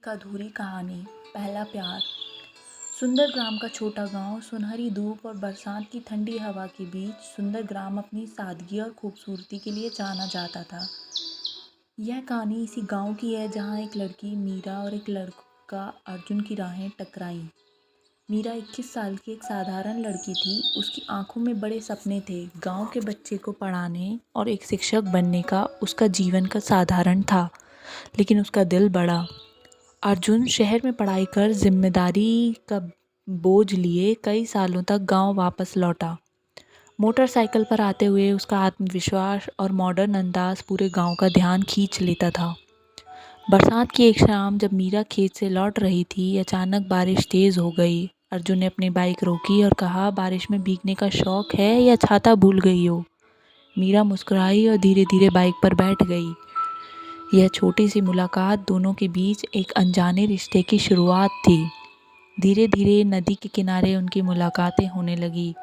एक अधूरी कहानी। पहला प्यार। सुंदर ग्राम का छोटा गांव सुनहरी धूप और बरसात की ठंडी हवा के बीच। सुंदर ग्राम अपनी सादगी और खूबसूरती के लिए जाना जाता था। यह कहानी इसी गांव की है जहां एक लड़की मीरा और एक लड़का अर्जुन की राहें टकराईं। मीरा 21 साल की एक साधारण लड़की थी। उसकी आंखों में बड़े सपने थे। गांव के बच्चे को पढ़ाने और एक शिक्षक बनने का उसका जीवन का साधारण था, लेकिन उसका दिल बड़ा। अर्जुन शहर में पढ़ाई कर जिम्मेदारी का बोझ लिए कई सालों तक गांव वापस लौटा। मोटरसाइकिल पर आते हुए उसका आत्मविश्वास और मॉडर्न अंदाज पूरे गांव का ध्यान खींच लेता था। बरसात की एक शाम जब मीरा खेत से लौट रही थी, अचानक बारिश तेज हो गई। अर्जुन ने अपनी बाइक रोकी और कहा, बारिश में भीगने का शौक है या छाता भूल गई हो? मीरा मुस्कुराई और धीरे धीरे बाइक पर बैठ गई। यह छोटी सी मुलाकात दोनों के बीच एक अनजाने रिश्ते की शुरुआत थी। धीरे धीरे नदी के किनारे उनकी मुलाकातें होने लगी।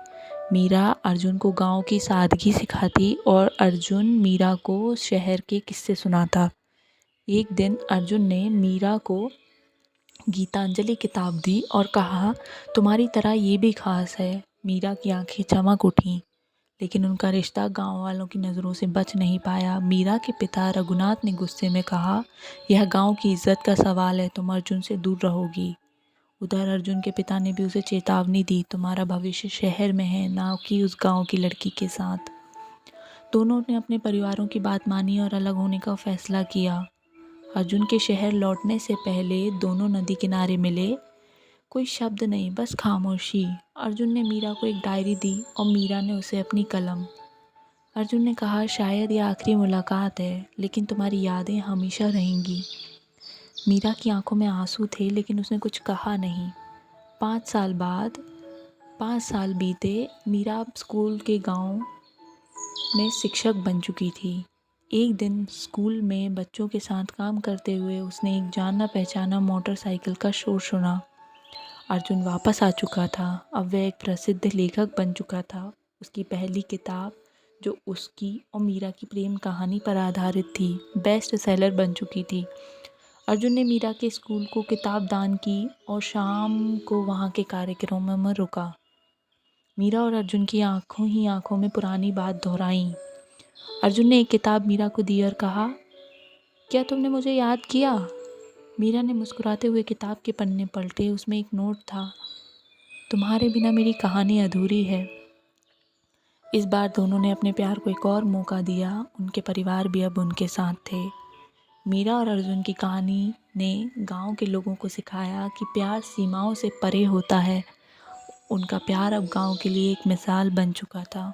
मीरा अर्जुन को गांव की सादगी सिखाती और अर्जुन मीरा को शहर के किस्से सुनाता। एक दिन अर्जुन ने मीरा को गीतांजलि किताब दी और कहा, तुम्हारी तरह ये भी खास है। मीरा की आंखें चमक उठीं, लेकिन उनका रिश्ता गांव वालों की नज़रों से बच नहीं पाया। मीरा के पिता रघुनाथ ने गुस्से में कहा, यह गांव की इज्जत का सवाल है, तुम अर्जुन से दूर रहोगी। उधर अर्जुन के पिता ने भी उसे चेतावनी दी, तुम्हारा भविष्य शहर में है, ना कि उस गांव की लड़की के साथ। दोनों ने अपने परिवारों की बात मानी और अलग होने का फैसला किया। अर्जुन के शहर लौटने से पहले दोनों नदी किनारे मिले। कोई शब्द नहीं, बस खामोशी। अर्जुन ने मीरा को एक डायरी दी और मीरा ने उसे अपनी कलम। अर्जुन ने कहा, शायद यह आखिरी मुलाकात है, लेकिन तुम्हारी यादें हमेशा रहेंगी। मीरा की आंखों में आंसू थे, लेकिन उसने कुछ कहा नहीं। 5 साल बीते। मीरा अब स्कूल के गांव में शिक्षक बन चुकी थी। एक दिन स्कूल में बच्चों के साथ काम करते हुए उसने एक जाना पहचाना मोटरसाइकिल का शोर सुना। अर्जुन वापस आ चुका था। अब वह एक प्रसिद्ध लेखक बन चुका था। उसकी पहली किताब, जो उसकी और मीरा की प्रेम कहानी पर आधारित थी, बेस्ट सेलर बन चुकी थी। अर्जुन ने मीरा के स्कूल को किताब दान की और शाम को वहाँ के कार्यक्रमों में रुका। मीरा और अर्जुन की आंखों ही आंखों में पुरानी बात दोहराई। अर्जुन ने एक किताब मीरा को दी और कहा, क्या तुमने मुझे याद किया? मीरा ने मुस्कुराते हुए किताब के पन्ने पलटे। उसमें एक नोट था, तुम्हारे बिना मेरी कहानी अधूरी है। इस बार दोनों ने अपने प्यार को एक और मौका दिया। उनके परिवार भी अब उनके साथ थे। मीरा और अर्जुन की कहानी ने गांव के लोगों को सिखाया कि प्यार सीमाओं से परे होता है। उनका प्यार अब गांव के लिए एक मिसाल बन चुका था।